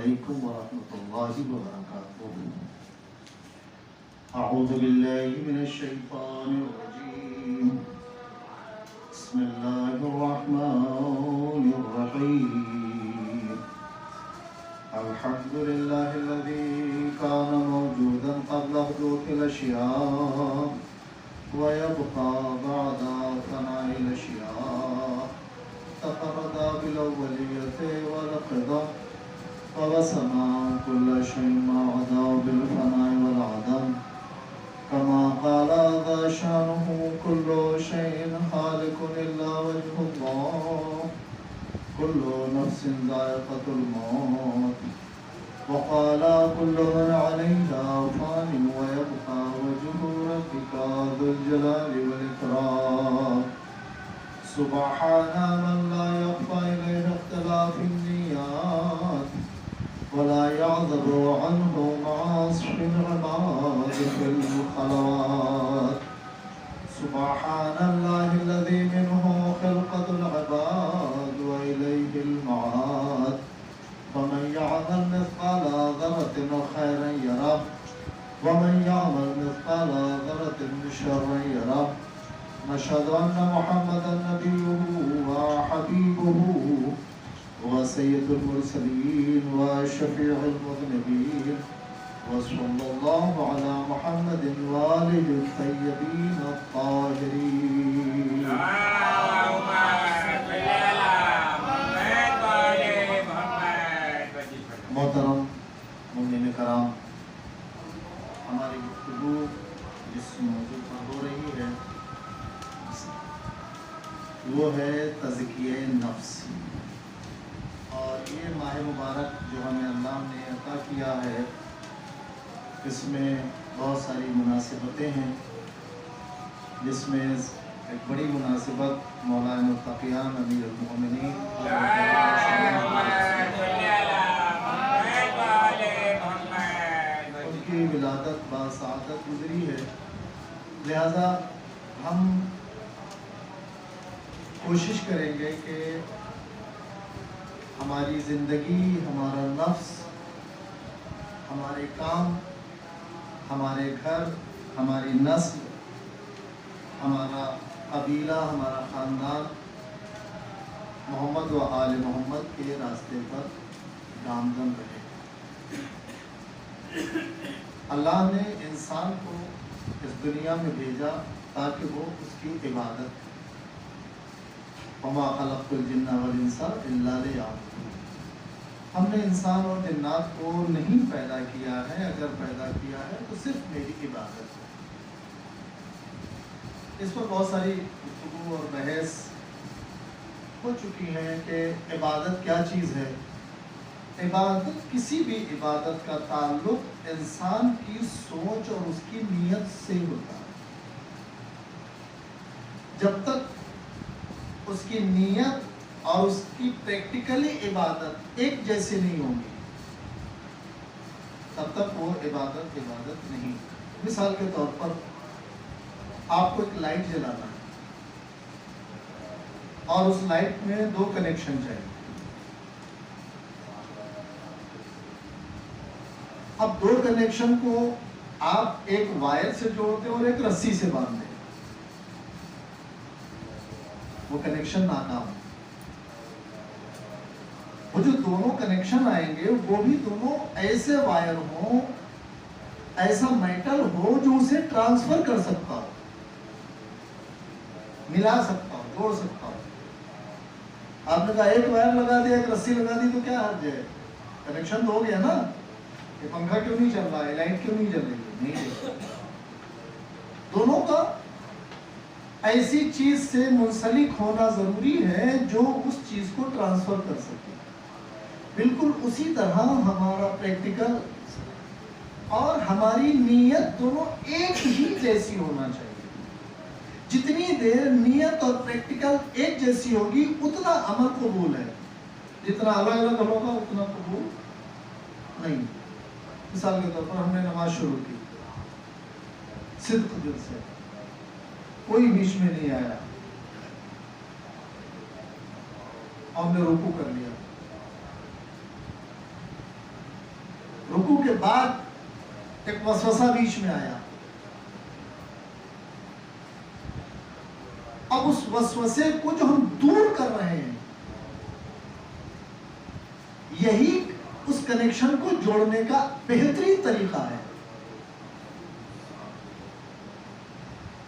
علیکم ورحمۃ اللہ وبرکاتہ۔ اعوذ باللہ من الشیطان الرجیم، بسم اللہ الرحمن الرحیم۔ الحمد للہ الذی کان موجودا قبل حدوث الاشیاء ويبقى بعد فناء الاشیاء، تفرد بالاولیۃ والقدم ووسما كل شيء ما عدا بالفناء والعدم، كما قال ذا شانه كل شيء خالق إلا وجه الله، كل نفس ذائقة الموت، وقال كل من عليها فان ويبقى وجه ربك ذو الجلال والإكرام، سبحان من لا يخفى إليه اختلاف النيات ولا يعذب عنه معاصي العباد في الخلوات، سبحان الله الذي منه خلقة العباد وإليه المعاد، فمن يعمل مثقال ذرة خيرا يره ومن يعمل مثقال ذرة شرا يره، نشهد أن محمدا نبيه وحبيبه وسيد المرسلين وشفيع المذنبين، وصلى الله على محمد وآله الطيبين الطاهرين۔ اللهم صل على محمد وآل محمد۔ محترم مومنین کرام، ہماری گفتگو جس موضوع پر ہو رہی ہے وہ ہے تزکیہ نفس، اور یہ ماہ مبارک جو ہمیں اللہ نے عطا کیا ہے اس میں بہت ساری مناسبتیں ہیں، جس میں ایک بڑی مناسبت مولا متقیان امیر المؤمنین ان کی ولادت بسعادت گزری ہے، لہذا ہم کوشش کریں گے کہ ہماری زندگی، ہمارا نفس، ہمارے کام، ہمارے گھر، ہماری نسل، ہمارا قبیلہ، ہمارا خاندان محمد و آل محمد کے راستے پر گامزن رہے۔ اللہ نے انسان کو اس دنیا میں بھیجا تاکہ وہ اس کی عبادت کرے۔ وَمَا خَلَقْتُ الْجِنَّ وَالْإِنسَ إِلَّا لِيَعْبُدُونِ۔ ہم نے انسان اور جنات کو نہیں پیدا کیا ہے، اگر پیدا کیا ہے تو صرف میری عبادت ہے۔ اس پر بہت ساری گفتگو اور بحث ہو چکی ہیں کہ عبادت کیا چیز ہے۔ عبادت، کسی بھی عبادت کا تعلق انسان کی سوچ اور اس کی نیت سے ہوتا ہے۔ جب تک اس کی نیت اور اس کی پریکٹیکلی عبادت ایک جیسے نہیں ہوں گی تب تک وہ عبادت نہیں۔ مثال کے طور پر آپ کو ایک لائٹ جلانا ہے اور اس لائٹ میں دو کنیکشن چاہیے۔ اب دو کنیکشن کو آپ ایک وائر سے جوڑتے اور ایک رسی سے باندھتے، وہ کنیکشن ناکام۔ وہ جو دونوں کنیکشن آئیں گے وہ بھی دونوں ایسے وائر ہوں، ایسا میٹل ہو جو اسے ٹرانسفر کر سکتا ہو، ملا سکتا ہو، جوڑ سکتا ہو۔ آپ نے کہا ایک وائر لگا دیا، ایک رسی لگا دی تو کیا حرج ہے؟ کنیکشن تو ہو گیا نا۔ یہ پنکھا کیوں نہیں چل رہا ہے، لائٹ کیوں نہیں جل رہی ہے؟ نہیں، دونوں کا ایسی چیز سے منسلک ہونا ضروری ہے جو اس چیز کو ٹرانسفر کر سکے۔ بالکل اسی طرح ہمارا پریکٹیکل اور ہماری نیت دونوں ایک ہی جیسی ہونا چاہیے۔ جتنی دیر نیت اور پریکٹیکل ایک جیسی ہوگی اتنا عمل قبول ہے، جتنا الگ الگ ہوگا اتنا قبول نہیں۔ مثال کے طور پر ہم نے نماز شروع کی صدق دل سے، کوئی بیچ میں نہیں آیا، ہم نے رکوع کر لیا، رکوع کے بعد ایک وسوسہ بیچ میں آیا. اب اس وسوسے کو جو ہم دور کر رہے ہیں، یہی اس کنیکشن کو جوڑنے کا بہترین طریقہ ہے.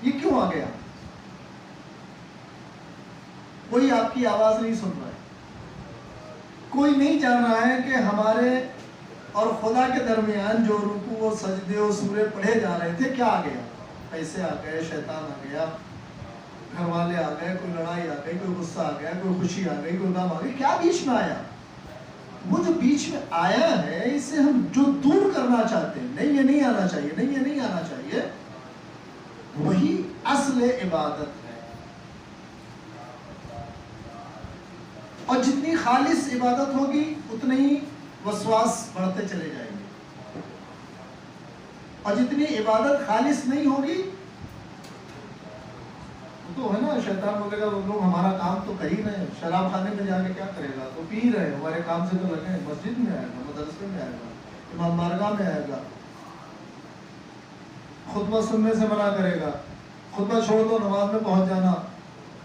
یہ کیوں آ گیا؟ کوئی آپ کی آواز نہیں سن رہا ہے، کوئی نہیں جان رہا ہے کہ ہمارے اور خدا کے درمیان جو رکوع و سجدے و سورے پڑھے جا رہے تھے، کیا آ گیا؟ پیسے آ گئے، شیطان آ گیا، گھر والے آ گئے، کوئی لڑائی آ گئی، کوئی غصہ آ گیا، کوئی خوشی آ گئی، کوئی غم آ گئی. کیا بیچ میں آیا؟ وہ جو بیچ میں آیا ہے، اسے ہم جو دور کرنا چاہتے ہیں، نہیں یہ نہیں آنا چاہیے، نہیں یہ نہیں آنا چاہیے، وہی اصل عبادت ہے. اور جتنی خالص عبادت ہوگی اتنے ہی وسواس بڑھتے چلے جائیں گے، اور جتنی عبادت خالص نہیں ہوگی تو ہے نا، شیطان بولے گا وہ لوگ ہمارا کام تو کر ہی رہے ہیں، شراب خانے میں جا کے کیا کرے گا، تو پی رہے ہیں، ہمارے کام سے تو لگے ہیں، مسجد میں آئے گا، مدرسے میں آئے گا، امام بارگاہ میں آئے گا، خطبہ سننے سے منع کرے گا، خطبہ چھوڑ دو نماز میں پہنچ جانا،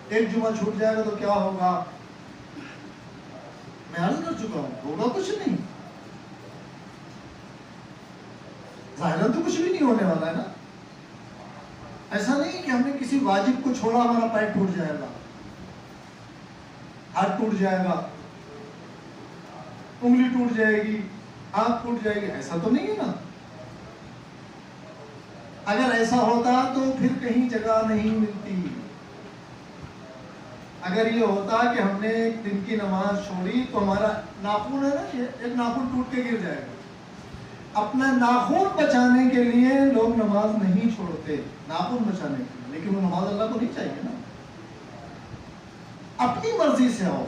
ایک جمعہ چھوٹ جائے گا تو کیا ہوگا. میں عرض کر چکا ہوں، ہوگا کچھ نہیں، ظاہراً تو کچھ بھی نہیں ہونے والا ہے نا. ایسا نہیں کہ ہم نے کسی واجب کو چھوڑا ہمارا پیر ٹوٹ جائے گا، ہاتھ ٹوٹ جائے گا، انگلی ٹوٹ جائے گی، آنکھ ٹوٹ جائے گی، ایسا تو نہیں ہے نا. اگر ایسا ہوتا تو پھر کہیں جگہ نہیں ملتی. اگر یہ ہوتا کہ ہم نے ایک دن کی نماز چھوڑی تو ہمارا ناخن ہے نا، یہ ایک ناخن ٹوٹ کے گر جائے گا. اپنا ناخن بچانے کے لیے لوگ نماز نہیں چھوڑتے، ناخن بچانے کے لیے، لیکن وہ نماز اللہ کو نہیں چاہیے نا. اپنی مرضی سے آؤ،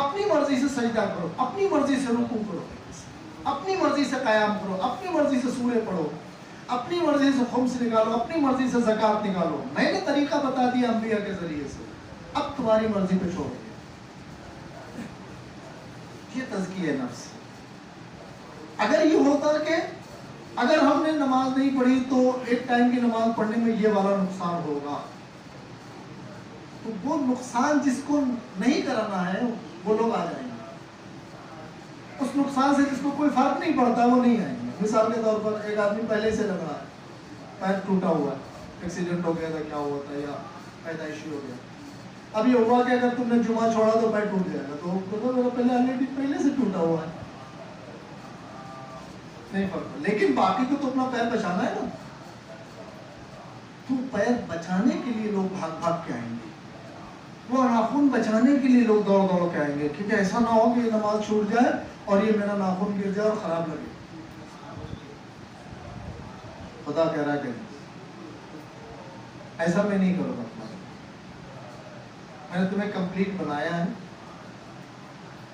اپنی مرضی سے سجدہ کرو، اپنی مرضی سے رکوع کرو، اپنی مرضی سے قیام کرو، اپنی مرضی سے سورے پڑھو، اپنی مرضی سے خمس نکالو، اپنی مرضی سے زکوٰۃ نکالو. میں نے طریقہ بتا دیا انبیاء کے ذریعے سے، اب تمہاری مرضی پہ چھوڑ دیا. یہ تزکیہ نفس. اگر یہ ہوتا کہ اگر ہم نے نماز نہیں پڑھی تو ایک ٹائم کی نماز پڑھنے میں یہ والا نقصان ہوگا، تو وہ نقصان جس کو نہیں کرانا ہے وہ لوگ آ جائیں گے. اس نقصان سے جس کو کوئی فرق نہیں پڑتا وہ نہیں آئیں گے. مثال کے طور پر ایک آدمی پہلے سے لگ رہا ہے، پیر ٹوٹا ہوا ہے، ایکسیڈنٹ ہو گیا تھا، کیا ہوا تھا، یا پیدائشی ہو گیا. اب یہ ہوا کہ اگر تم نے جمعہ چھوڑا تو پیر ٹوٹ جائے گا، تو پہلے سے ٹوٹا ہوا ہے، نہیں پڑتا. لیکن باقی کو تو اپنا پیر بچانا ہے نا. تو پیر بچانے کے لیے لوگ بھاگ بھاگ کے آئیں گے، وہ ناخن بچانے کے لیے لوگ دوڑ دوڑ کے آئیں گے، کیونکہ ایسا نہ ہو کہ یہ نماز چھوٹ جائے اور یہ میرا ناخن گر جائے اور خراب لگے. خدا کہہ رہا ہے کہ ایسا میں نہیں کروں گا. میں نے تمہیں کمپلیٹ بنایا ہے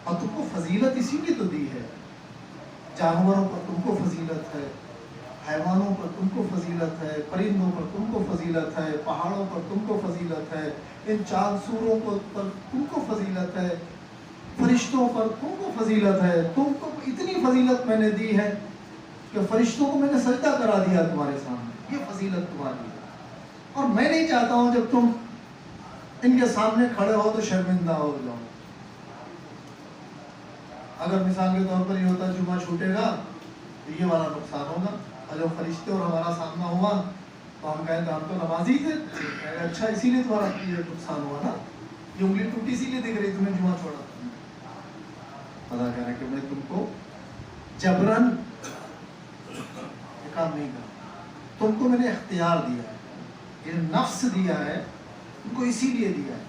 اور تم کو فضیلت اسی لیے تو دی ہے. جانوروں پر تم کو فضیلت ہے، حیوانوں پر تم کو فضیلت ہے، پرندوں پر تم کو فضیلت ہے، پہاڑوں پر تم کو فضیلت ہے، ان چاند سوروں پر تم کو فضیلت ہے، فرشتوں پر تم کو فضیلت ہے. تم کو اتنی فضیلت میں نے دی ہے کہ فرشتوں کو میں نے سجدہ کرا دیا تمہارے سامنے. یہ فضیلت تمہاری ہے. اور میں نہیں چاہتا ہوں جب تم ان کے سامنے کھڑے ہو تو شرمندہ ہو جاؤ. اگر مثال کے طور پر یہ ہوتا جمعہ چھوٹے گا تو یہ والا نقصان ہوگا، اور جب فرشتے اور ہمارا سامنا ہوا تو ہم کہیں ہم تو نمازی تھے. اچھا اسی لیے تمہارا یہ نقصان ہوا نا، یہ انگلی ٹوٹی اسی لیے دکھ رہی تمہیں جمعہ چھوڑا. پتا کہہ رہا کہ میں تم کو جبرن کام نہیں کرا، تم کو میں نے اختیار دیا ہے، یہ نفس دیا ہے تم کو اسی لیے دیا ہے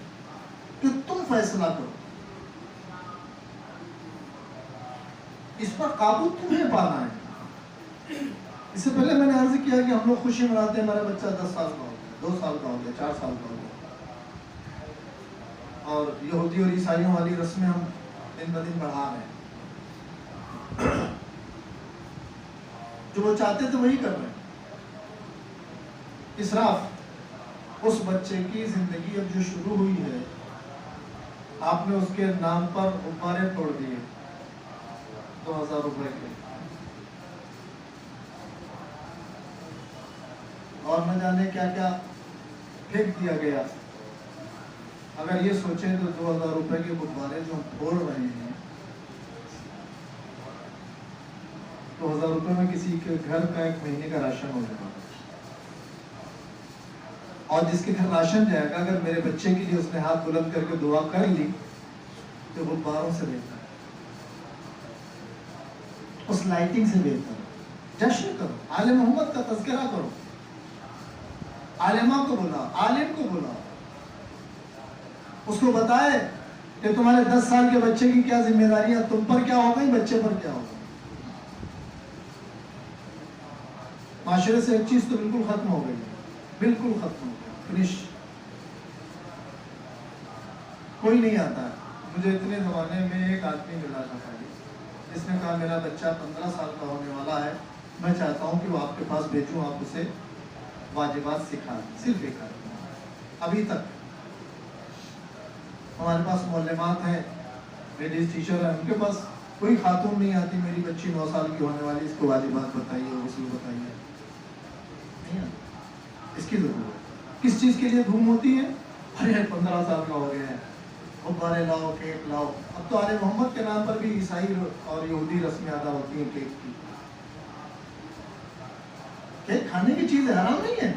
کہ تم فیصلہ کرو. اس پر قابو تمہیں پانا ہے. اس سے پہلے میں نے عرض کیا کہ ہم لوگ خوشی مناتے ہیں ہمارا بچہ 10 سال کا ہو گیا، 2 سال کا ہو گیا، 4 سال کا ہو گیا، اور یہودی اور عیسائیوں والی رسمیں ہم دن بدن بڑھا رہے ہیں. جو وہ چاہتے تھے وہی کر رہے ہیں. اسراف، اس بچے کی زندگی اب جو شروع ہوئی ہے، آپ نے اس کے نام پر غبارے توڑ دیے 2000 روپے کے. اور نہ جانے کیا کیا پھینک دیا گیا. اگر یہ سوچیں تو 2000 روپے کے غبارے جو ہم پھوڑ رہے ہیں، 2000 روپے میں کسی کے گھر کا 1 مہینے کا راشن ہو جائے گا. اور جس کے گھر راشن جائے گا، اگر میرے بچے کے لیے اس نے ہاتھ بلند کر کے دعا کر لی تو غباروں سے بہتر ہے، اس لائٹنگ سے بہتر ہے. جشن کرو، آل محمد کا تذکرہ کرو، عالمہ کو بلاؤ، عالم کو بلاؤ، اس کو بتائے کہ تمہارے 10 سال کے بچے کی کیا ذمہ داریاں، تم پر کیا ہو گئی، بچے پر کیا ہو گئی. معاشرے سے ایک چیز تو بالکل ختم ہو گئی ہے، بالکل ختم ہو گئی، فنش. کوئی نہیں آتا ہے. مجھے اتنے زمانے میں ایک آدمی ملا تھا خالی، جس نے کہا میرا بچہ 15 سال کا ہونے والا ہے، میں چاہتا ہوں کہ وہ آپ کے پاس بھیجوں، آپ اسے واجبات سکھا دیں. صرف ایک آدمی. ابھی تک ہمارے پاس معلمات ہیں، لیڈیز ٹیچر ہیں، ان کے پاس کوئی خاتون نہیں آتی میری بچی 9 سال کی ہونے والی، اس کو واجبات بتائیے، غسل بتائیے. نہیں آتی. اس کی ضرورت ہے. کس چیز کے لیے دھوم ہوتی ہے؟ ارے 15 سال کا ہو گیا ہے، غبارے لاؤ، کیک لاؤ. اب تو آل محمد کے نام پر بھی عیسائی اور یہودی رسمیں ادا ہوتی ہیں کیک کی. کیک کھانے کی چیز حرام نہیں ہے،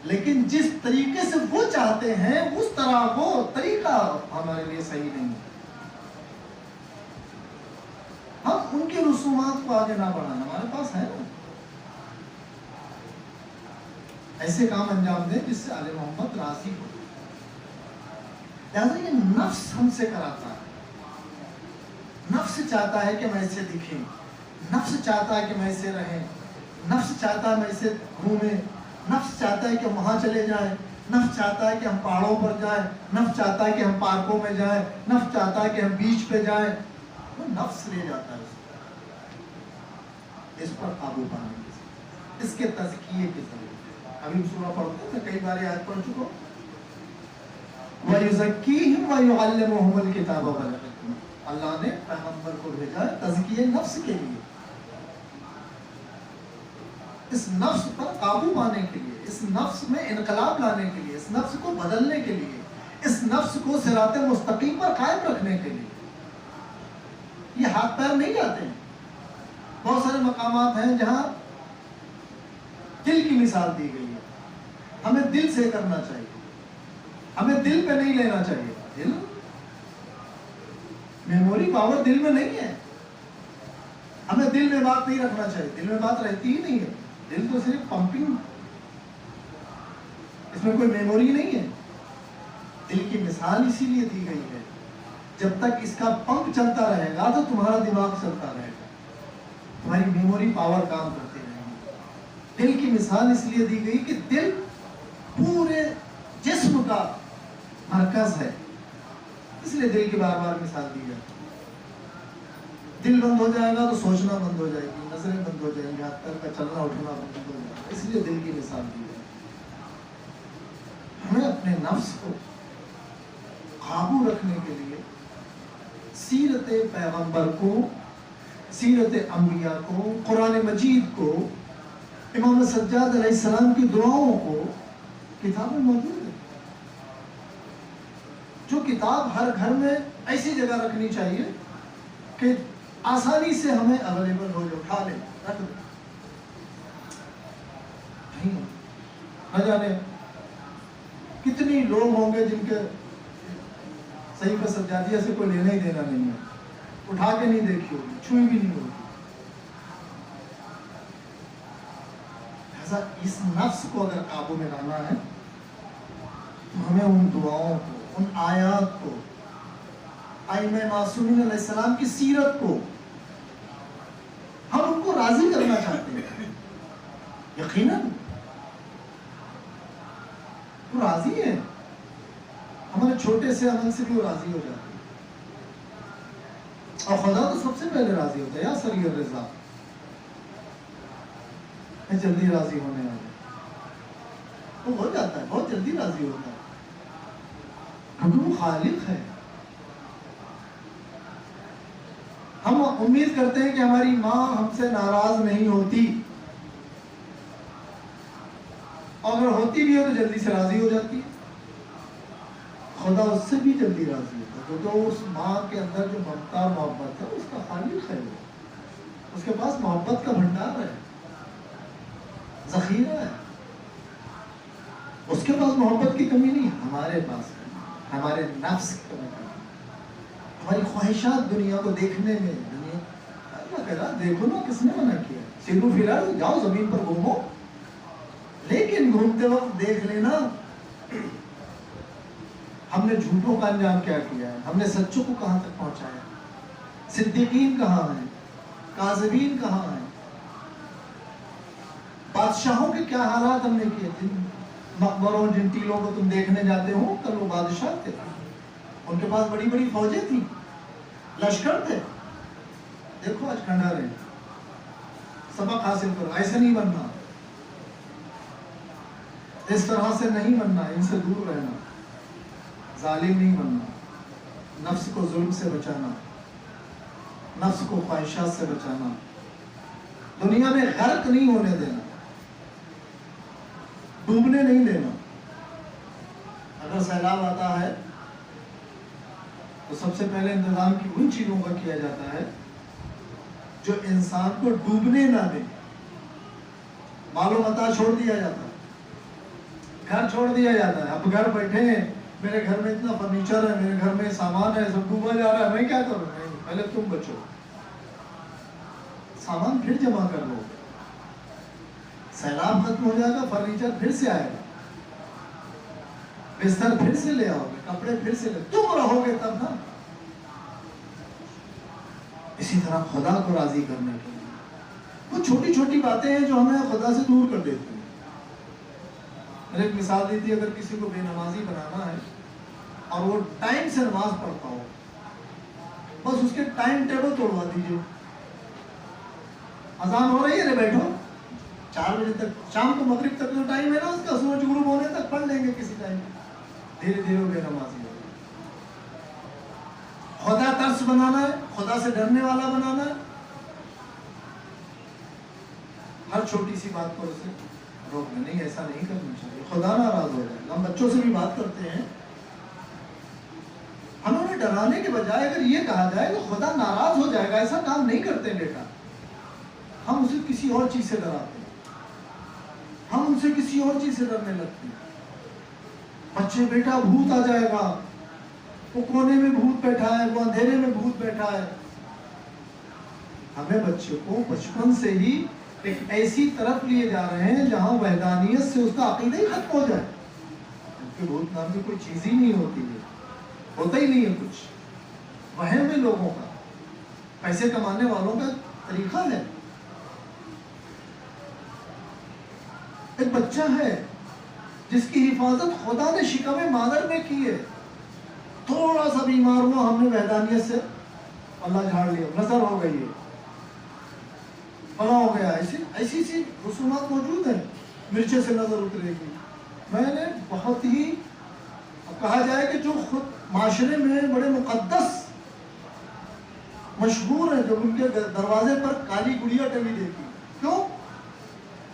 لیکن جس طریقے سے وہ چاہتے ہیں اس طرح وہ طریقہ ہمارے لیے صحیح نہیں ہے. ہم ان کی رسومات کو آگے نہ بڑھانا، ہمارے پاس ہے نا. ایسے کام انجام دیں جس سے آل محمد راضی ہو. لہٰذا یہ نفس ہم سے کراتا ہے. نفس چاہتا ہے کہ میں اسے دکھیں، نفس چاہتا ہے کہ میں اسے رہیں، نفس چاہتا ہے میں اسے گھومیں، نفس چاہتا ہے کہ ہم وہاں چلے جائیں، نفس چاہتا ہے کہ ہم پہاڑوں پر جائیں، نفس چاہتا ہے کہ ہم پارکوں میں جائیں، نفس چاہتا ہے کہ ہم بیچ پہ جائیں. وہ نفس لے جاتا ہے اس پر قابو پانے کی ضرورت، اس کے تزکیے کی ضرورت ہے. ابھی سورہ پڑھتے ہیں، میں کئی بار آیت پڑھ چکا ہوں. وَيُزَكِّيهِمْ وَيُعَلِّمُهُمُ الْكِتَابَ وَالْحِكْمَةَ. اللہ نے پیغمبر کو بھیجا ہے تزکیے نفس کے لیے، اس نفس پر قابو پانے کے لیے، اس نفس میں انقلاب لانے کے لیے، اس نفس کو بدلنے کے لیے، اس نفس کو صراط مستقیم پر قائم رکھنے کے لیے. یہ ہاتھ پیر نہیں جاتے ہیں. بہت سارے مقامات ہیں جہاں دل کی مثال دی گئی ہے. ہمیں دل سے کرنا چاہیے، ہمیں دل پہ نہیں لینا چاہیے. دل میموری پاور دل میں نہیں ہے. ہمیں دل میں بات نہیں رکھنا چاہیے، دل میں بات رہتی ہی نہیں ہے. دل تو صرف پمپنگ، اس میں کوئی میموری نہیں ہے. دل کی مثال اسی لیے دی گئی ہے، جب تک اس کا پمپ چلتا رہے گا تو تمہارا دماغ چلتا رہے گا، تمہاری میموری پاور کام کرتی رہے گی. دل کی مثال اس لیے دی گئی کہ دل پورے جسم کا مرکز ہے، اس لیے دل کی بار بار مثال دی جاتی ہے. دل بند ہو جائے گا تو سوچنا بند ہو جائے گی، نظریں بند ہو جائیں گی، ہاتھ پیر کا چلنا اٹھنا بند ہو جائے گا. اس لیے دل کی مثال دی جاتی ہے. ہمیں اپنے نفس کو قابو رکھنے کے لیے سیرت پیغمبر کو، سیرت انبیاء کو، قرآن مجید کو، امام سجاد علیہ السلام کی دعاؤں کو کتابیں موجود ہیں. جو کتاب ہر گھر میں ایسی جگہ رکھنی چاہیے کہ آسانی سے ہمیں اویلیبل ہو، جو اٹھا لیں رکھ دیں. نہیں نہ جانے کتنی لوگ ہوں گے جن کے صحیح پہ سجادیہ سے کوئی لینا ہی دینا نہیں ہے، اٹھا کے نہیں دیکھی ہوگی، چھوئی بھی نہیں ہوگی. لہذا اس نفس کو اگر قابو میں لانا ہے تو ہمیں ان دعاؤں کو، ان آیات کو، ائمہ معصومین علیہ السلام کی سیرت کو، ہم ان کو راضی کرنا چاہتے ہیں. یقیناً وہ راضی ہیں، ہمارے چھوٹے سے عمل سے بھی وہ راضی ہو جاتے ہیں. اور خدا تو سب سے پہلے راضی ہوتا ہے. یا سری الرضا، میں جلدی راضی ہونے والا، وہ ہو جاتا ہے، بہت جلدی راضی ہوتا ہے، کیونکہ وہ خالق ہے. ہم امید کرتے ہیں کہ ہماری ماں ہم سے ناراض نہیں ہوتی. اور اگر ہوتی بھی ہے تو جلدی سے راضی ہو جاتی ہے. خدا اس سے بھی جلدی راضی ہوتا ہے کیونکہ اس ماں کے اندر جو ممتا محبت ہے اس کا خالق ہے، وہ اس کے پاس محبت کا بھنڈار ہے، ذخیرہ ہے. اس کے پاس محبت کی کمی نہیں، ہمارے پاس ہے. ہمارے نفس کی کمی ہے، ہماری خواہشات دنیا کو دیکھنے میں. دنیا اللہ کہہ رہا دیکھو نا، کس نے منع کیا؟ سیرو فی الحال جاؤ زمین پر گھومو، لیکن گھومتے وقت دیکھ لینا ہم نے جھوٹوں کا انجام کیا کیا ہے، ہم نے سچوں کو کہاں تک پہنچایا، صدیقین کہاں ہیں، کاذبین کہاں ہیں، بادشاہوں کے کیا حالات ہم نے کیے. جن مقبروں جن ٹیلوں کو تم دیکھنے جاتے ہو، کل وہ بادشاہ تھے، ان کے پاس بڑی بڑی فوجیں تھیں، لشکر تھے. دیکھو آج کھنڈا رہے. سبق حاصل کرو، ایسے نہیں بننا، اس طرح سے نہیں بننا، ان سے دور رہنا، ظالم نہیں بننا، نفس کو ظلم سے بچانا، نفس کو خواہشات سے بچانا، دنیا میں غرق نہیں ہونے دینا، ڈوبنے نہیں دینا. اگر سیلاب آتا ہے تو سب سے پہلے انتظام کی ان چیزوں کا کیا جاتا ہے جو انسان کو ڈوبنے نہ دے. مال و متاع چھوڑ دیا جاتا ہے، گھر چھوڑ دیا جاتا ہے. اب گھر بیٹھے ہیں، میرے گھر میں اتنا فرنیچر ہے، میرے گھر میں سامان ہے، سب ڈوبا جا رہا ہے، میں کیا کروں؟ نہیں، پہلے تم بچو، سامان پھر جمع کر لو. سیلاب ختم ہو جائے گا، فرنیچر پھر سے آئے گا، بستر پھر سے لے آؤ گے، کپڑے پھر سے لے، تم رہو گے تب نا. اسی طرح خدا کو راضی کرنے کے لیے کچھ چھوٹی چھوٹی باتیں ہیں جو ہمیں خدا سے دور کر دیتی ہیں. میں نے ایک مثال دی تھی، اگر کسی کو بے نمازی بنانا ہے اور وہ ٹائم سے نماز پڑھتا ہو، بس اس کے ٹائم ٹیبل توڑوا دیجیے. اذان ہو رہی ہے نا، بیٹھو 4 بجے تک، شام کو مغرب تک جو ٹائم ہے نا اس کا، سورج غروب ہونے تک پڑھ لیں گے کسی ٹائم. دھیرے دھیرے بے نمازی ہو. خدا ترس بنانا ہے، خدا سے ڈرنے والا بنانا ہے، ہر چھوٹی سی بات پر اسے روکنا نہیں، ایسا نہیں کرنا چاہیے، خدا ناراض ہو جائے. ہم بچوں سے بھی بات کرتے ہیں، ہم انہیں ڈرانے کے بجائے اگر یہ کہا جائے کہ خدا ناراض ہو جائے گا، ایسا کام نہیں کرتے بیٹا، ہم اسے کسی اور چیز سے ڈراتے ہیں، ہم ان سے کسی اور چیز سے ڈرنے لگتے ہیں. بچے بیٹا بھوت آ جائے گا، وہ کونے میں بھوت بیٹھا ہے، وہ اندھیرے میں بھوت بیٹھا ہے. ہمیں بچے کو بچپن سے ہی ایک ایسی طرف لیے جا رہے ہیں جہاں وحدانیت سے اس کا عقیدہ ہی ختم ہو جائے. کیونکہ بھوت نام کی کوئی چیز ہی نہیں ہوتی ہے، ہوتا ہی نہیں ہے کچھ. وہم ہے لوگوں کا، پیسے کمانے والوں کا طریقہ ہے. ایک بچہ ہے جس کی حفاظت خدا نے شکم مادر میں کی ہے، تھوڑا سا بیمار ہوا، ہم نے وحدانیت سے اللہ جھاڑ لیا، نظر ہو گئی ہے، بڑا ہو گیا. ایسی سی رسومات موجود ہیں، مرچے سے نظر اترے گی. میں نے بہت ہی کہا جائے کہ جو خود معاشرے میں بڑے مقدس مشہور ہیں، جب ان کے دروازے پر کالی گڑیا ٹنگی دیکھی، کیوں؟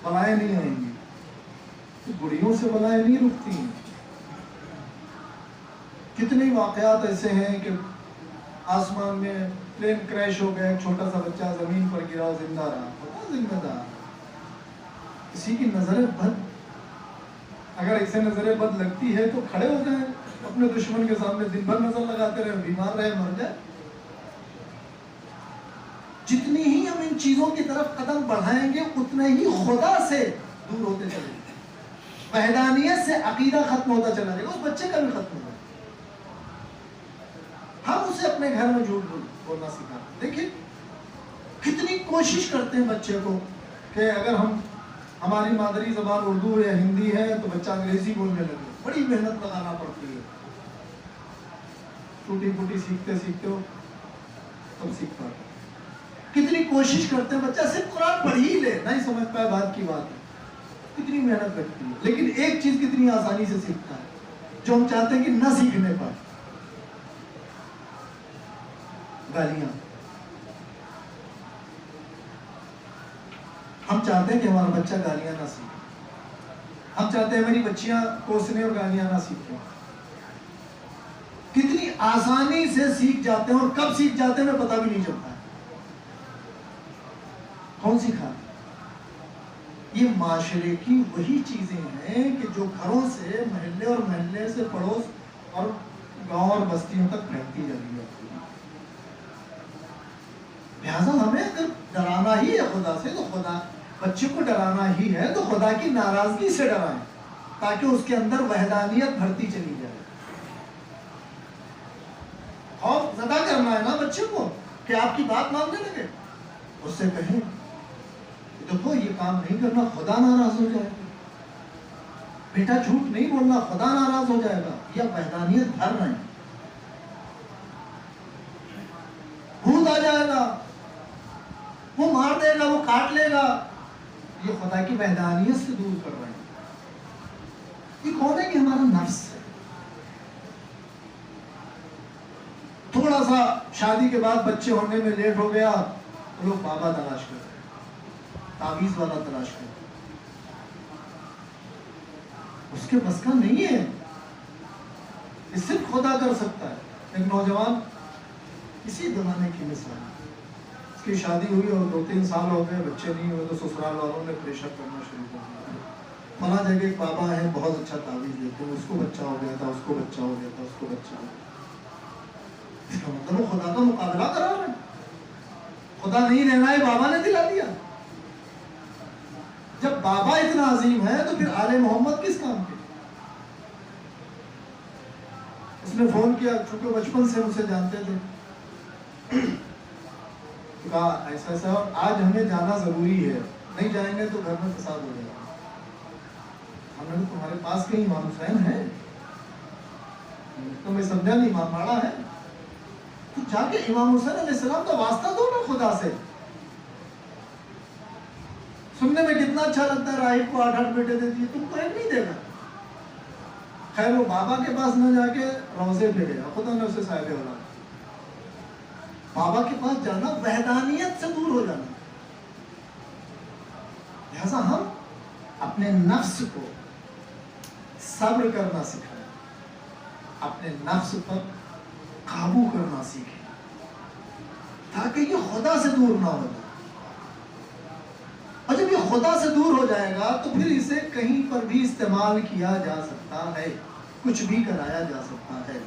بلائیں نہیں آئیں گی. گڑیوں سے بلائیں نہیں رکتی ہیں. کتنے واقعات ایسے ہیں کہ آسمان میں پلین کریش ہو گیا، چھوٹا سا بچہ زمین پر گرا، زندہ رہا، بہت ذمہ دار. کسی کی نظر بد اگر ایسے نظر بد لگتی ہے تو کھڑے ہو جائیں، اپنے دشمن کے سامنے دن بھر نظر لگاتے رہے، بیمار رہے، مر جائے. جتنی ہی ہم ان چیزوں کی طرف قدم بڑھائیں گے اتنے ہی خدا سے دور ہوتے چلیں گے. وحدانیت سے عقیدہ ختم ہوتا چلا جائے گا، اس بچے کا بھی ختم ہوگا. ہم اسے اپنے گھر میں جھوٹ بولنا سکھاتے. دیکھیں کتنی کوشش کرتے ہیں بچے کو کہ اگر ہماری مادری زبان اردو یا ہندی ہے تو بچہ انگریزی بولنے لگے. بڑی محنت لگانا پڑتی ہے، ٹوٹی پھوٹی سیکھتے سیکھتے ہو تب سیکھ پاتے. کتنی کوشش کرتے ہیں بچہ صرف قرآن پڑھ ہی لے، نہیں سمجھ پائے بات کی بات ہے، کتنی محنت لگتی ہے. لیکن ایک چیز کتنی آسانی سے سیکھتا ہے جو ہم چاہتے ہیں کہ نہ سیکھنے پائے، گالیاں. ہم چاہتے ہیں کہ ہمارا بچہ گالیاں نہ سیکھے. ہم چاہتے ہیں میری بچیاں کوسنے اور گانیاں نہ سیکھیں. کتنی آسانی سے سیکھ جاتے ہیں اور کب سیکھ جاتے ہیں ہمیں پتہ بھی نہیں چلتا ہے. کون سکھا؟ یہ معاشرے کی وہی چیزیں ہیں کہ جو گھروں سے محلے اور محلے سے پڑوس اور گاؤں اور بستیوں تک پھیلتی جا رہی ہے. لہٰذا ہمیں اگر ڈرانا ہی ہے خدا سے تو خدا بچے کو ڈرانا ہی ہے تو خدا کی ناراضگی سے ڈرائیں تاکہ اس کے اندر وحدانیت بڑھتی چلی جائے. خوف زدہ کرنا ہے نا بچے کو کہ آپ کی بات ماننے لگے. اس سے کہیں دیکھو یہ کام نہیں کرنا خدا ناراض ہو جائے گا. بیٹا جھوٹ نہیں بولنا خدا ناراض ہو جائے گا. یا وحدانیت بھر رہے ہیں. بھوت آ جائے گا, وہ مار دے گا, وہ کاٹ لے گا. یہ خدا کی وحدانیت سے دور کر رہے ہیں. یہ کون ہے کہ ہمارا نفس ہے. تھوڑا سا شادی کے بعد بچے ہونے میں لیٹ ہو گیا تو لوگ بابا تلاش کرتے ہیں, تعویذ والا تلاش کرتے ہیں. اس کے بس کا نہیں ہے. یہ صرف خدا کر سکتا ہے. ایک نوجوان اسی زمانے کی مثال, اس کی شادی ہوئی اور 2-3 سال ہو گئے, بچے نہیں ہوئے تو سسرال والوں نے پریشر کرنا شروع کر دیا. فلاں جگہ ایک بابا ہے بہت اچھا تعویذ دیتے ہیں, اس کو بچہ ہو گیا تھا, اس کو بچہ ہو گیا تھا, اس کو بچہ ہو گیا. اس کا مطلب وہ خدا کا مقابلہ کرا رہے ہیں. خدا نہیں دینا ہے, بابا نے دلا دیا. جب بابا اتنا عظیم ہے تو پھر آل محمد کس کام کے. اس نے فون کیا چونکہ بچپن سے اسے جانتے تھے, کہا ایسا ایسا آج ہمیں جانا ضروری ہے, نہیں جائیں گے تو گھر میں فساد ہو جائے گا. ہم نے تمہارے پاس کہیں امام حسین ہے؟ تو میں سمجھا نہیں, امام باڑا ہے. تو جا کے امام حسین علیہ السلام کا واسطہ دو نا خدا سے. سننے میں کتنا اچھا لگتا ہے راہب کو 8 بیٹے دے دیے, تم کو ایک نہیں دے گا. خیر وہ بابا کے پاس نہ جا کے روزے پہ گیا, خدا نے اسے صاحب اولاد. بابا کے پاس جانا وحدانیت سے دور ہو جانا. لہذا ہم اپنے نفس کو صبر کرنا سکھائیں, اپنے نفس پر قابو کرنا سیکھیں تاکہ یہ خدا سے دور نہ ہو جائے. اور جب یہ خدا سے دور ہو جائے گا تو پھر اسے کہیں پر بھی استعمال کیا جا سکتا ہے, کچھ بھی کرایا جا سکتا ہے.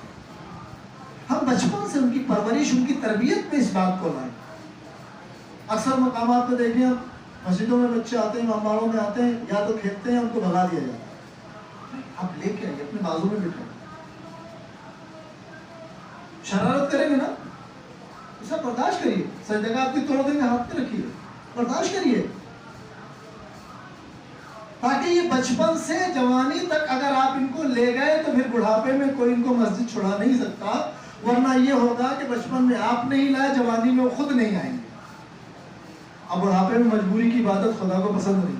ہم بچپن سے ان کی پرورش, ان کی تربیت میں اس بات کو لائیں. اکثر مقامات پہ دیکھیں آپ مسجدوں میں بچے آتے ہیں, امام باڑوں میں آتے ہیں, یا تو کھیلتے ہیں ان کو بھگا دیا جاتا ہے. آپ لے کے آئیے, اپنے بازو میں بٹھائیں. شرارت کریں گے نا اسے برداشت کریے. سجدہ آپ کی توڑ دیں گے, ہاتھ پہ رکھیے, برداشت کریے. تاکہ یہ بچپن سے جوانی تک اگر آپ ان کو لے گئے تو پھر بڑھاپے میں کوئی ان کو مسجد چھڑا نہیں سکتا. ورنہ یہ ہوگا کہ بچپن میں آپ نہیں لائے, جوانی میں وہ خود نہیں آئیں گے. اب بڑھاپے میں مجبوری کی عبادت خدا کو پسند نہیں.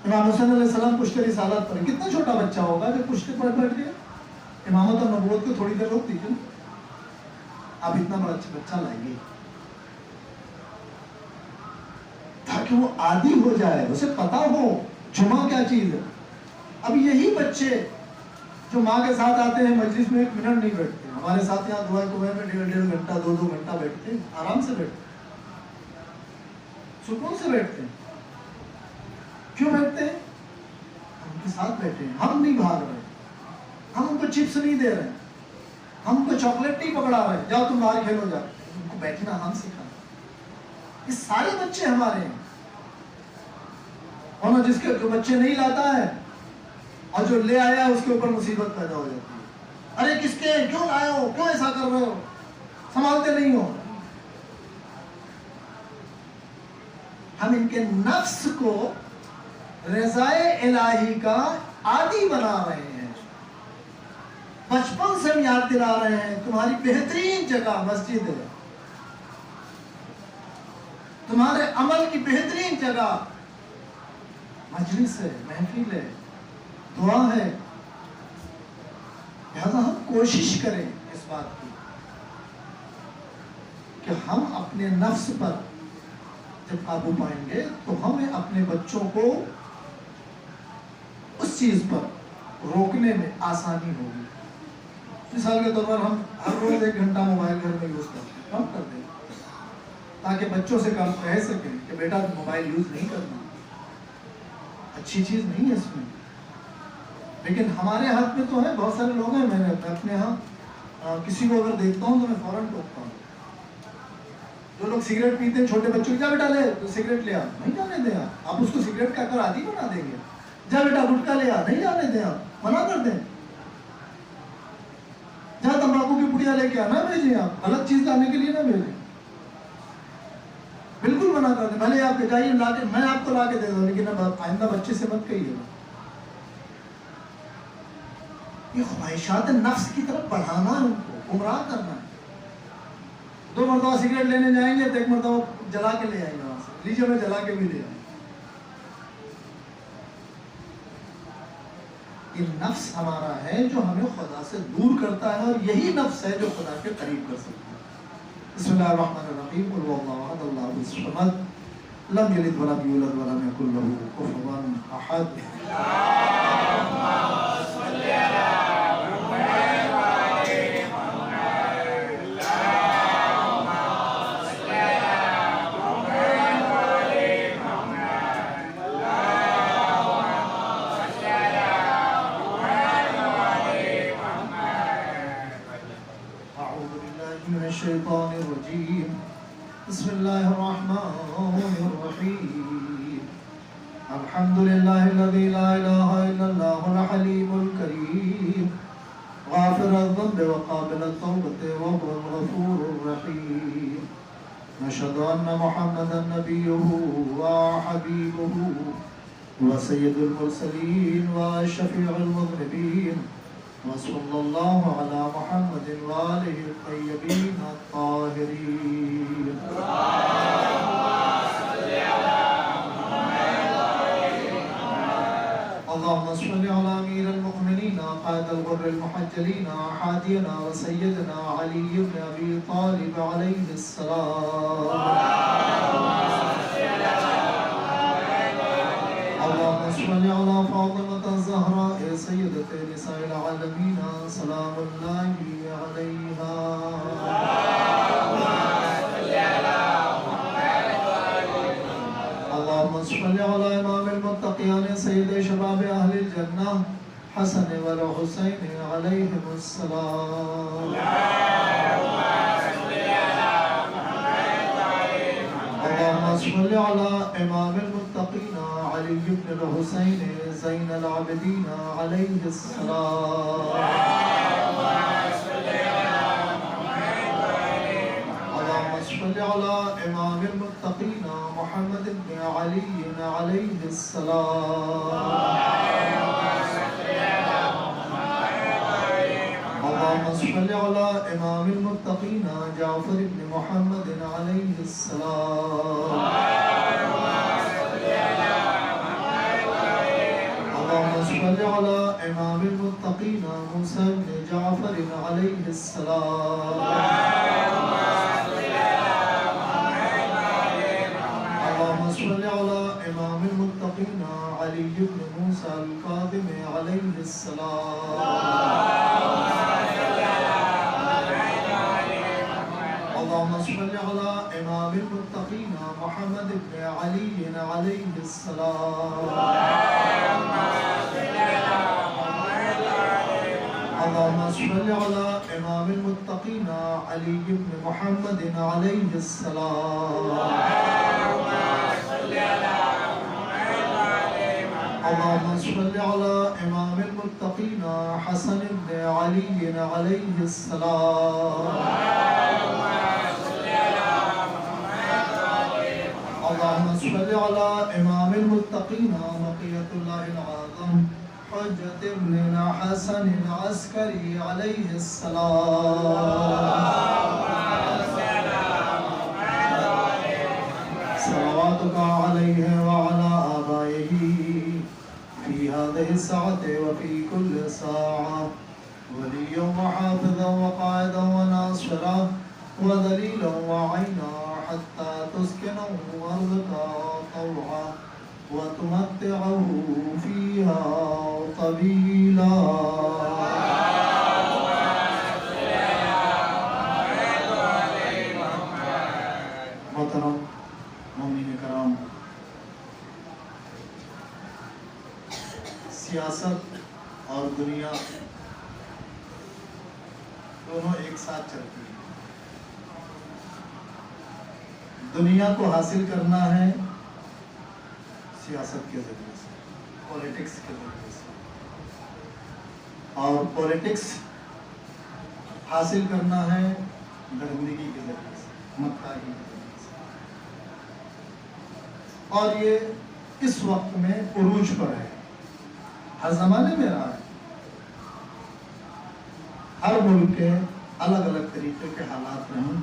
امام حسین علیہ السلام پشت رسالت پر, کتنا چھوٹا بچہ ہوگا جو پشت پر بیٹھ گیا. امامت اور نبوت کو تھوڑی دیر روک دیجیے. آپ اتنا بڑا بچہ لائیں گے تاکہ وہ عادی ہو جائے, اسے پتا ہو جمعہ کیا چیز ہے. اب یہی بچے جو ماں کے ساتھ آتے ہیں مجلس میں 1 منٹ نہیں بیٹھتے. ہمارے ساتھ یہاں دعا کوے میں 1.5 گھنٹہ 2 گھنٹہ بیٹھتے ہیں, آرام سے بیٹھتے ہیں, سکون سے بیٹھتے ہیں. کیوں بیٹھتے ہیں؟ ہم ان کے ساتھ بیٹھے ہیں. ہم نہیں بھاگ رہے, ہم ان کو چپس نہیں دے رہے, ہم ان کو چاکلیٹ نہیں پکڑا رہے, جاؤ تم باہر کھیلو جا. ان کو بیٹھنا ہم سکھا. یہ سارے بچے ہمارے ہیں. اور جس کے جو بچے نہیں لاتا ہے اور جو لے آیا ہے اس کے اوپر مصیبت پیدا ہو جاتی ہے. ارے کس کے, کیوں لائے ہو, کیوں ایسا کر رہے ہو, سنبھالتے نہیں ہو. ہم ان کے نفس کو رضائے الہی کا عادی بنا رہے ہیں. بچپن سے ہم یاد دلا رہے ہیں تمہاری بہترین جگہ مسجد ہے, تمہارے عمل کی بہترین جگہ مجلس ہے, محفل ہے, دعا ہے. لہذا ہم کوشش کریں اس بات کی کہ ہم اپنے نفس پر جب قابو پائیں گے تو ہمیں اپنے بچوں کو اس چیز پر روکنے میں آسانی ہوگی. مثال کے طور پر ہم ہر روز 1 گھنٹہ موبائل گھر میں یوز کرتے ہیں، کم کر دیں تاکہ بچوں سے کم کہہ سکیں کہ بیٹا موبائل یوز نہیں کرنا، اچھی چیز نہیں ہے اس میں. لیکن ہمارے ہاتھ میں تو ہے. بہت سارے لوگ ہیں، میں اپنے ہاں کسی کو اگر دیکھتا ہوں تو میں فوراً ٹوکتا ہوں. جو لوگ سگریٹ پیتے ہیں چھوٹے بچوں کو، جا بیٹا لے تو سگریٹ لے آ، نہیں جانے دیں آپ اس کو سگریٹ کا کر عادی بنا دیں گے. جا بیٹا گٹکا لے آ، نہیں جانے دیں آپ، منع کر دیں. جا تمباکو کی پڑیا لے کے آنا بھیجیں آپ، غلط چیز لانے کے لیے نہ بھیجیں، بالکل منع کر دیں. بھلے آپ کے جائیے لا کے، میں آپ کو لا کے دے دوں، لیکن اب آئندہ بچے سے مت کہیے. یہ خواہشات نفس کی طرف بڑھانا ہے، ان کو گمراہ کرنا ہے. 2 مرتبہ سگریٹ لینے جائیں گے تو 1 مرتبہ جلا کے لے آئیں گے وہاں سے، لیجیے میں جلا کے بھی لے آئیں. یہ نفس ہمارا ہے جو ہمیں خدا سے دور کرتا ہے، اور یہی نفس ہے جو خدا کے قریب کر سکتا ہے. بسم اللہ الرحمن الرحیم. قل هو اللہ احد اللہ الصمد لم یلد ولم یولد ولم یکن له کفوا احد. الشيطان الرجيم. بسم الله الرحمن الرحيم. الحمد لله الذي لا إله إلا الله الحليم الكريم غافر الذنب وقابل التوبة وهو الغفور الرحيم. نشهد أن محمدا نبيه وحبيبه وسيد المرسلين وشفيع المذنبين، وصلى الله على محمد وآله الطيبين الطاهرين. اللهم صل على أمير المؤمنين قائد الغر المحجلين حادينا وسيدنا علي بن أبي طالب عليه السلام. اللهم صل على فاطمة الزهراء سيدة نساء العالمين سلام الله عليها. اللهم صل على إمام المتقين سيد شباب أهل الجنة حسن والحسين عليهم السلام. اللهم صل على إمام المتقين علي بن الحسين زين العابدين عليه السلام. اللهم صل على إمام المتقين محمد بن علي عليه السلام. اللهم صل على إمام المتقين جعفر بن محمد عليه السلام. اللهم صل على إمام المتقين موسى بن جعفر عليه السلام. اللهم صل على إمام المتقين علي بن موسى الكاظم عليه السلام. اللهم صل على إمام المتقين محمد بن علي عليه السلام. اللهم صل على إمام المتقين علي بن محمد عليه السلام. اللهم صل على إمام المتقين حسن بن علي عليه السلام. اللهم صل على إمام المتقين بقية الله العظم حجة بن حسن العسكري عليه السلام. صلواتك عليه وعلى آبائه في هذه الساعة وفي كل ساعة وليا وحافظا وقائدا وناصرا ودليلا وعينا حتى تسكنه أرضك طوعا وتمتعه فيها طويلا. محترم مومنین کرام، سیاست اور دنیا دونوں ایک ساتھ چلتی ہیں۔ دنیا کو حاصل کرنا ہے سیاست کے ذریعے سے، پولیٹکس کے ذریعے سے، اور پولیٹکس حاصل کرنا ہے درندگی کے ذریعے سے، مکاری کے ذریعے سے، اور یہ اس وقت میں عروج پر ہے، ہر زمانے میں رہا ہے۔ ہر ملک کے الگ الگ طریقے کے حالات رہے ہیں،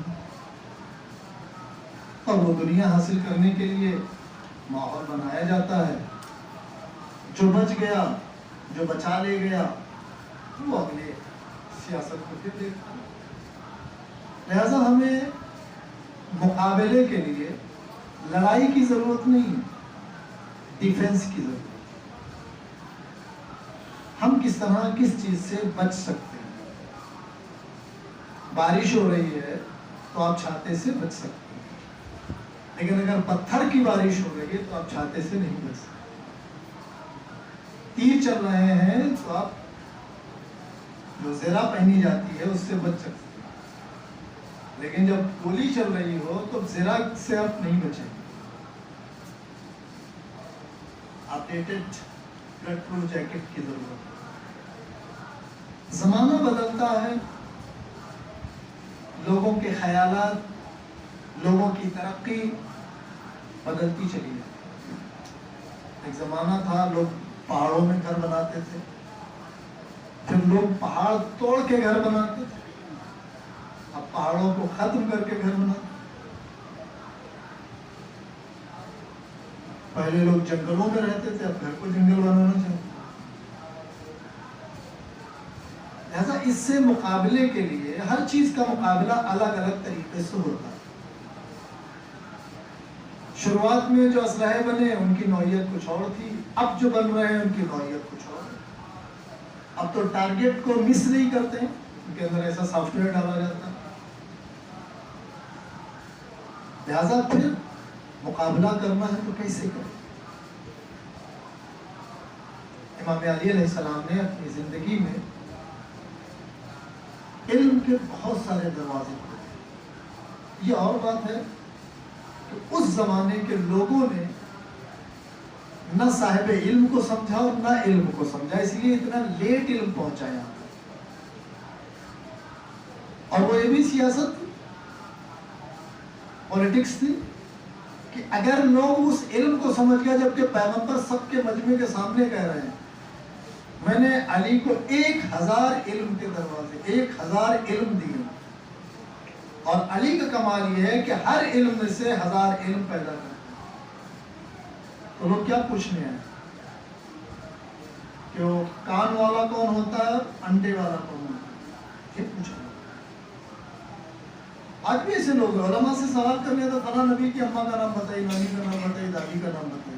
اور وہ دنیا حاصل کرنے کے لیے ماحول بنایا جاتا ہے۔ جو بچ گیا، جو بچا لے گیا، وہ اگلے سیاست کو پھر دیکھتا ہے۔ لہذا ہمیں مقابلے کے لیے لڑائی کی ضرورت نہیں ہے، ڈیفنس کی ضرورت ہے۔ ہم کس طرح کس چیز سے بچ سکتے ہیں؟ بارش ہو رہی ہے تو آپ چھاتے سے بچ سکتے ہیں، لیکن اگر پتھر کی بارش ہو رہی ہے تو آپ چھاتے سے نہیں بچ سکتے۔ تیر چل رہے ہیں تو آپ جو زرہ پہنی جاتی ہے اس سے بچ سکتے ہیں، لیکن جب گولی چل رہی ہو تو زرہ سے آپ نہیں بچیں گے۔ اپڈیٹڈ بلڈ پروف جیکٹ کی ضرورت ہے۔ زمانہ بدلتا ہے، لوگوں کے خیالات، لوگوں کی ترقی بدلتی چلی جاتی ہے۔ ایک زمانہ تھا لوگ پہاڑوں میں گھر بناتے تھے، پھر لوگ پہاڑ توڑ کے گھر بناتے تھے، اب پہاڑوں کو ختم کر کے گھر بناتے۔ پہلے لوگ جنگلوں میں رہتے تھے، اب گھر کو جنگل بنانا چاہتے۔ لہذا اس سے مقابلے کے لیے ہر چیز کا مقابلہ الگ الگ طریقے سے ہوتا ہے۔ شروعات میں جو اسلحے بنے ان کی نوعیت کچھ اور تھی، اب جو بن رہے ہیں ان کی نوعیت کچھ اور ہے۔ اب تو ٹارگیٹ کو مس نہیں کرتے ہیں، ان کے اندر ایسا سافٹ ویئر ڈالا جاتا ہے۔ لہذا پھر مقابلہ کرنا ہے تو کیسے کریں؟ امام علی علیہ السلام نے اپنی زندگی میں علم کے بہت سارے دروازے کھولے۔ یہ اور بات ہے کہ اس زمانے کے لوگوں نے نہ صاحب علم کو سمجھا اور نہ علم کو سمجھا، اس لیے اتنا لیٹ علم پہنچایا۔ اور وہ یہ بھی سیاست تھی، پولیٹکس تھی، کہ اگر لوگ اس علم کو سمجھ گیا، جبکہ پیغمبر سب کے مجمع کے سامنے کہہ رہے ہیں میں نے علی کو 1000 علم کے دروازے، 1000 علم دیے، اور علی کا کمال یہ ہے کہ ہر علم میں سے 1000 علم پیدا کرتا ہے۔ تو لوگ کیا پوچھنے ہیں کہ وہ کان والا کون ہوتا ہے، انڈے والا کون ہوتا ہے، یہ پوچھنا۔ آج بھی ایسے لوگ ہیں، علماء سے سوال کرنے تو فلاں نبی کی اماں کا نام بتائی، نانی کا نام بتائی، دادی کا نام بتائی۔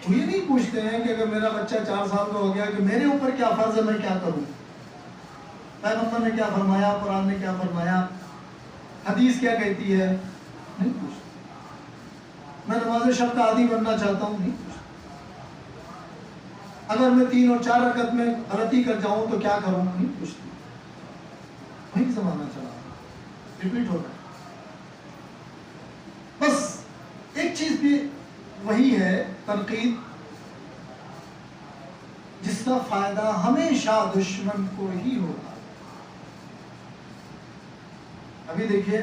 وہ یہ نہیں پوچھتے ہیں کہ اگر میرا بچہ 4 سال کا ہو گیا کہ میرے اوپر کیا فرض ہے، میں کیا کروں، پیغمبر نے کیا فرمایا، قرآن نے کیا فرمایا، حدیث کیا کہتی ہے، نہیں پوچھتے۔ میں نماز شب کا عادی بننا چاہتا ہوں، نہیں پوچھتے۔ اگر میں 3 اور 4 رکعت میں غلطی کر جاؤں تو کیا کروں، نہیں پوچھتے۔ وہی زمانہ چلا، ریپیٹ ہو رہا ہے۔ بس ایک چیز بھی وہی ہے، تنقید، جس کا فائدہ ہمیشہ دشمن کو ہی ہوتا ہے۔ ابھی دیکھیے،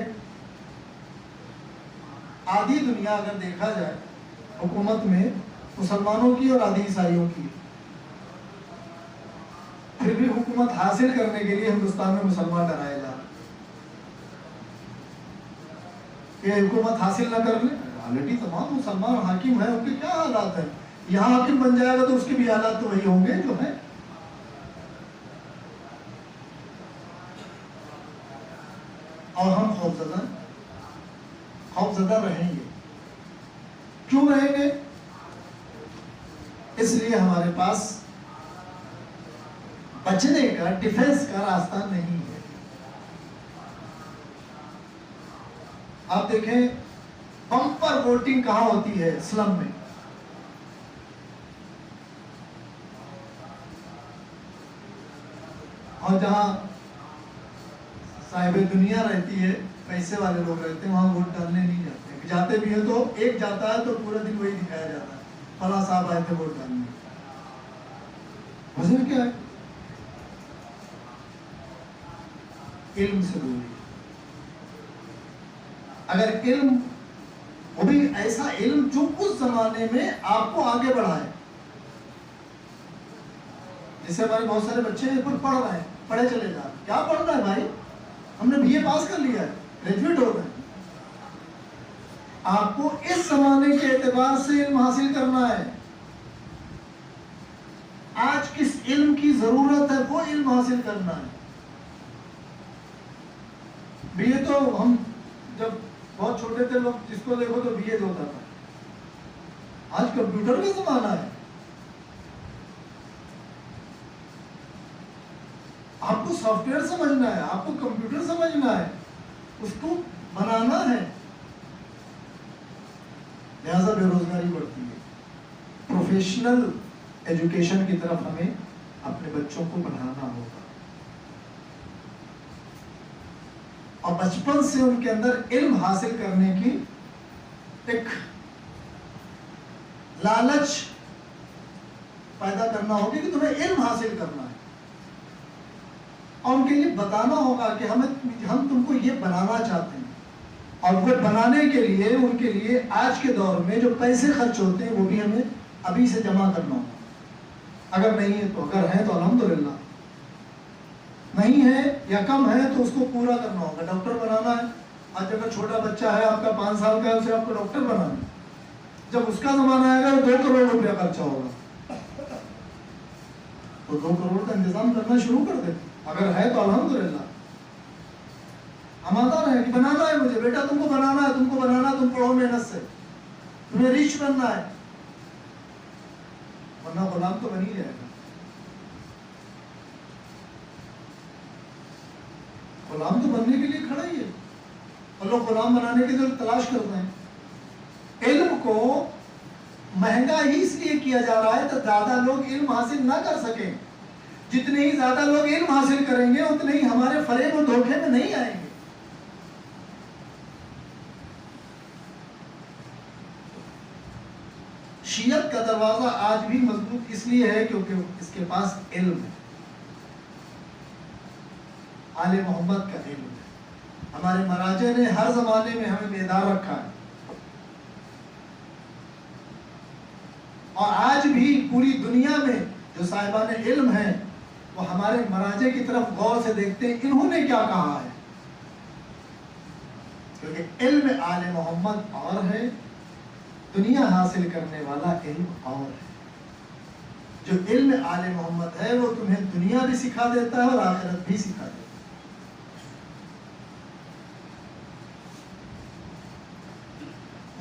آدھی دنیا اگر دیکھا جائے حکومت میں مسلمانوں کی اور آدھی عیسائیوں کی، پھر بھی حکومت حاصل کرنے کے لیے ہندوستان میں مسلمان ڈرائے جا رہے کہ حکومت حاصل نہ کر لیں، آلریڈی تمام مسلمان حاکم ہیں، ان کے کیا حالات ہیں، یہاں حاکم بن جائے گا تو اس کے بھی حالات تو وہی ہوں گے جو ہیں۔ اور ہم خوفزدہ ہیں۔ خوف زدہ رہیں گے. کیوں رہیں گے؟ اس لیے ہمارے پاس بچنے کا، ڈیفنس کا راستہ نہیں ہے. آپ دیکھیں بمپر ووٹنگ کہاں ہوتی ہے؟ سلم میں. اور جہاں صاحب دنیا رہتی ہے، پیسے والے لوگ رہتے ہیں، وہاں ووٹ ڈالنے نہیں جاتے. جاتے بھی ہیں تو ایک جاتا ہے تو پورا دن وہی دکھایا جاتا ہے، فلاں صاحب آئے تھے ووٹ ڈالنے. وجہ کیا ہے؟ علم سے دوری. اگر علم، وہ بھی ایسا علم جو اس زمانے میں آپ کو آگے بڑھائے. جیسے ہمارے بہت سارے بچے پڑھ رہے ہیں، پڑھے چلے جا رہے. کیا پڑھ رہا ہے بھائی؟ ہم نے BA پاس کر لیا ہے، گریجویٹ ہو گئے. آپ کو اس زمانے کے اعتبار سے علم حاصل کرنا ہے. آج کس علم کی ضرورت ہے وہ علم حاصل کرنا ہے. BA تو ہم جب بہت چھوٹے تھے لوگ جس کو دیکھو تو BA ہوتا تھا. آج کمپیوٹر کا زمانہ ہے. آپ کو سافٹ ویئر سمجھنا ہے، آپ کو کمپیوٹر سمجھنا ہے، اس کو بنانا ہے. لہذا بے روزگاری بڑھتی ہے. پروفیشنل ایجوکیشن کی طرف ہمیں اپنے بچوں کو بڑھانا ہوگا، اور بچپن سے ان کے اندر علم حاصل کرنے کی ایک لالچ پیدا کرنا ہوگی کہ تمہیں علم حاصل کرنا ہے. اور ان کے لیے بتانا ہوگا کہ ہم تم کو یہ بنانا چاہتے ہیں. اور وہ بنانے کے لیے ان کے لیے آج کے دور میں جو پیسے خرچ ہوتے ہیں وہ بھی ہمیں ابھی سے جمع کرنا ہوگا. اگر نہیں ہے تو، اگر ہے تو الحمدللہ، نہیں ہے یا کم ہے تو اس کو پورا کرنا ہوگا. ڈاکٹر بنانا ہے، آج اگر چھوٹا بچہ ہے آپ کا 5 سال کا ہے، اسے آپ کو ڈاکٹر بنانا ہے. جب اس کا زمانہ آئے گا تو 2 کروڑ روپیہ خرچہ ہوگا، تو 2 کروڑ کا انتظام کرنا شروع کر دیں. اگر ہے تو الحمدللہ. ہم آتا رہے کہ بنانا ہے مجھے، بیٹا تم کو بنانا ہے، تم کو بنانا ہے، تم پڑھو محنت سے، تمہیں ریچ بننا ہے، ورنہ غلام تو بن ہی جائے گا. غلام تو بننے کے لیے کھڑا ہی ہے، اور لوگ غلام بنانے کی ضرورت تلاش کرتے ہیں. علم کو مہنگا ہی اس لیے کیا جا رہا ہے تو زیادہ لوگ علم حاصل نہ کر سکیں. جتنے ہی زیادہ لوگ علم حاصل کریں گے اتنے ہی ہمارے فریب و دھوکے میں نہیں آئیں گے. شیعت کا دروازہ آج بھی مضبوط اس لیے ہے کیونکہ اس کے پاس علم ہے، آل محمد کا علم ہے. ہمارے مراجع نے ہر زمانے میں ہمیں بیدار رکھا ہے، اور آج بھی پوری دنیا میں جو صاحبان علم ہیں وہ ہمارے مراجع کی طرف غور سے دیکھتے ہیں انہوں نے کیا کہا ہے. کیونکہ علم آل محمد اور ہے، دنیا حاصل کرنے والا علم اور ہے. جو علم آل محمد ہے وہ تمہیں دنیا بھی سکھا دیتا ہے اور آخرت بھی سکھا دیتا ہے.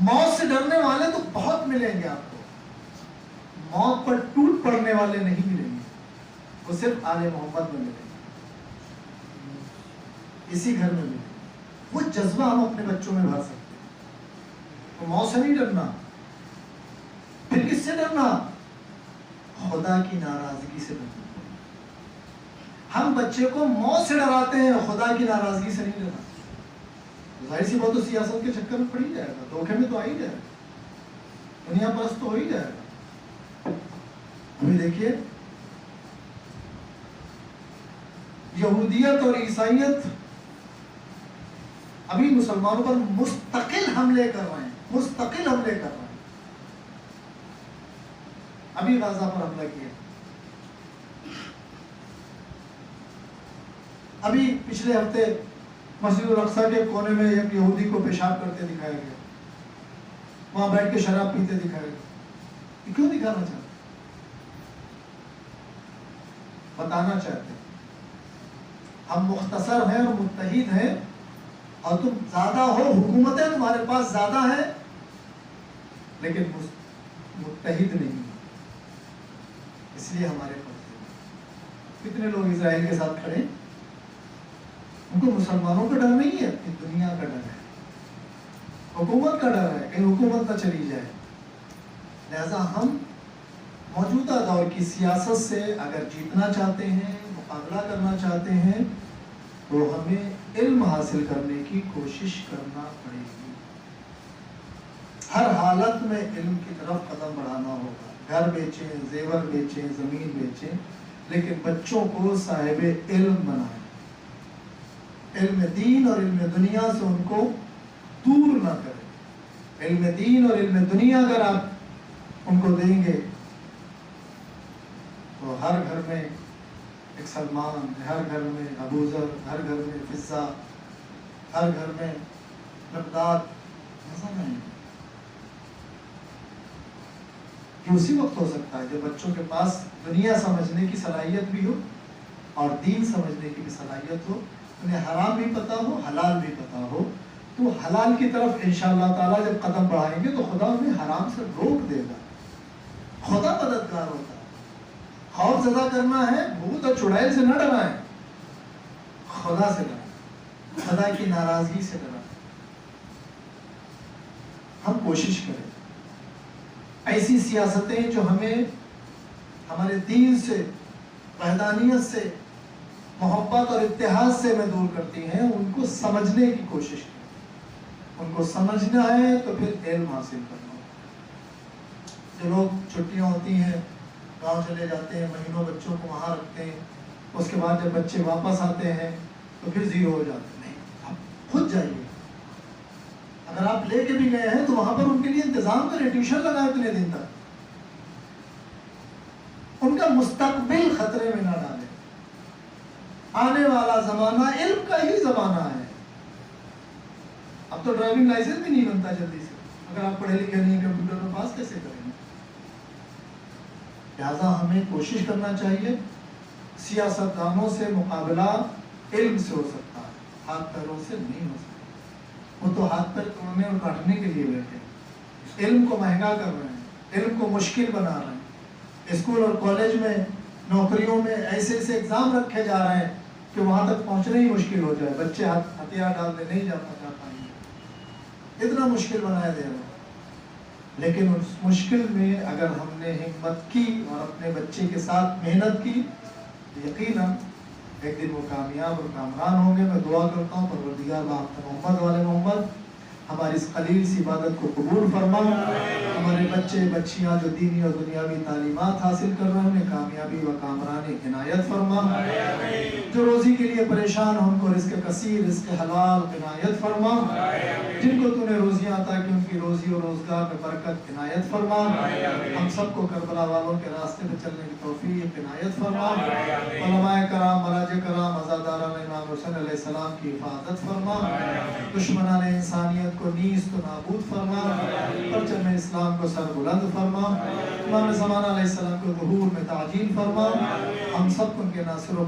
موت سے ڈرنے والے تو بہت ملیں گے آپ کو، موت پر ٹوٹ پڑنے والے نہیں ملیں گے. وہ صرف آل محمد میں ملیں گے، اسی گھر میں ملیں گے. وہ جذبہ ہم اپنے بچوں میں بھر سکتے ہیں. تو موت سے نہیں ڈرنا. پھر کس سے ڈرنا؟ خدا کی ناراضگی سے ڈرنا. ہم بچے کو موت سے ڈراتے ہیں، خدا کی ناراضگی سے نہیں ڈراتے. ظاہر سی بات تو سیاست کے چکر میں پڑ ہی جائے گا، دھوکے میں تو آ ہی جائے گا، دنیا پرست تو ہو ہی جائے گا. ابھی دیکھیے یہودیت اور عیسائیت ابھی مسلمانوں پر مستقل حملے کر رہے ہیں، مستقل حملے کر رہے ہیں. ابھی غزہ پر حملہ کیا، ابھی پچھلے ہفتے مسجد الاقصی کے کونے میں ایک یہودی کو پیشاب کرتے دکھایا گیا، وہاں بیٹھ کے شراب پیتے دکھایا گیا. یہ کیوں دکھانا چاہتے؟ بتانا چاہتے ہم مختصر ہیں اور متحد ہیں اور تم زیادہ ہو، حکومتیں تمہارے پاس زیادہ ہیں لیکن متحد نہیں، اس لیے ہمارے پاس کتنے لوگ اسرائیل کے ساتھ کھڑے، ان کو مسلمانوں کا ڈر نہیں ہے، اپنی دنیا کا ڈر ہے، حکومت کا ڈر ہے کہیں حکومت نہ چلی جائے۔ لہذا ہم موجودہ دور کی سیاست سے اگر جیتنا چاہتے ہیں، مقابلہ کرنا چاہتے ہیں، تو ہمیں علم حاصل کرنے کی کوشش کرنا پڑے گی، ہر حالت میں علم کی طرف قدم بڑھانا ہوگا۔ گھر بیچیں، زیور بیچیں، زمین بیچیں، لیکن بچوں کو صاحب علم بنائیں، علم دین اور علم دنیا سے ان کو دور نہ کریں۔ علم دین اور علم دنیا اگر آپ ان کو دیں گے تو ہر گھر میں ایک سلمان، ہر گھر میں ابو ذر، ہر گھر میں فضہ، ہر گھر میں مقداد ایسا نہیں۔ یہ اسی وقت ہو سکتا ہے جب بچوں کے پاس دنیا سمجھنے کی صلاحیت بھی ہو اور دین سمجھنے کی بھی صلاحیت ہو، انہیں حرام بھی پتہ ہو، حلال بھی پتہ ہو، تو حلال کی طرف انشاءاللہ تعالیٰ جب قدم بڑھائیں گے تو خدا انہیں حرام سے روک دے گا۔ خدا مددگار ہوتا ہے۔ خوف زدہ کرنا ہے، بھوت اور چڑیل سے نہ ڈرائیں، خدا سے ڈرائیں، خدا کی ناراضگی سے ڈرائیں۔ ہم کوشش کریں ایسی سیاستیں جو ہمیں ہمارے دین سے، وحدانیت سے، محبت اور اتحاد سے میں دور کرتی ہیں، ان کو سمجھنے کی کوشش کریں۔ ان کو سمجھنا ہے تو پھر علم حاصل کرنا ہے۔ جو لوگ چھٹیاں ہوتی ہیں گاؤں چلے جاتے ہیں، مہینوں بچوں کو وہاں رکھتے ہیں، اس کے بعد جب بچے واپس آتے ہیں تو پھر زیرو ہو جاتے ہیں۔ نہیں، آپ خود جائیے، اگر آپ لے کے بھی گئے ہیں تو وہاں پر ان کے لیے انتظام کریں، ٹیوشن لگائیں اتنے دن تک، ان کا مستقبل خطرے میں نہ ڈالیں۔ آنے والا زمانہ علم کا ہی زمانہ ہے۔ اب تو ڈرائیونگ لائسنس بھی نہیں بنتا جلدی سے، اگر آپ پڑھے لکھے نہیں، کمپیوٹر میں پاس کیسے کریں گے؟ لہذا ہمیں کوشش کرنا چاہیے، سیاست دانوں سے مقابلہ علم سے ہو سکتا ہے، ہاتھ پیروں سے نہیں ہو سکتا۔ وہ تو ہاتھ پیر توڑنے اور کاٹنے کے لیے بیٹھے، علم کو مہنگا کر رہے ہیں، علم کو مشکل بنا رہے ہیں۔ اسکول اور کالج میں، نوکریوں میں ایسے ایسے اگزام رکھے جا رہے ہیں کہ وہاں تک پہنچنا ہی مشکل ہو جائے، بچے ہتھیار ڈالنے نہیں جا پائیں گے، اتنا مشکل بنایا دے رہے ہیں۔ لیکن اس مشکل میں اگر ہم نے ہمت کی اور اپنے بچے کے ساتھ محنت کی، یقیناً ایک دن وہ کامیاب اور کامران ہوں گے۔ میں دعا کرتا ہوں پروردگار باپ محمد والے محمد ہماری اس قلیل سی عبادت کو قبول فرما، ہمارے بچے بچیاں جو دینی اور دنیاوی تعلیمات حاصل کر رہے ہیں انہیں کامیابی و کامرانی عنایت فرما، جو روزی کے لیے پریشان ہوں ان کو رزق کثیر، رزق حلال عنایت فرما، جن کو تو نے روزیاں عطا کی ان کی روزی اور روزگار میں برکت عنایت فرما، ہم سب کو کربلا والوں کے راستے پہ چلنے کی توفیق عنایت فرما، علماء کرام، مراجع کرام، عزاداران امام حسین علیہ السلام کی حفاظت فرما، دشمنان انسانیت کو نیست و نابود فرما، پرچم اسلام کو سر بلند فرما، امام زمانہ علیہ السلام کو ظہور میں تعجیل فرما، ہم سب کو ان کے ناصر و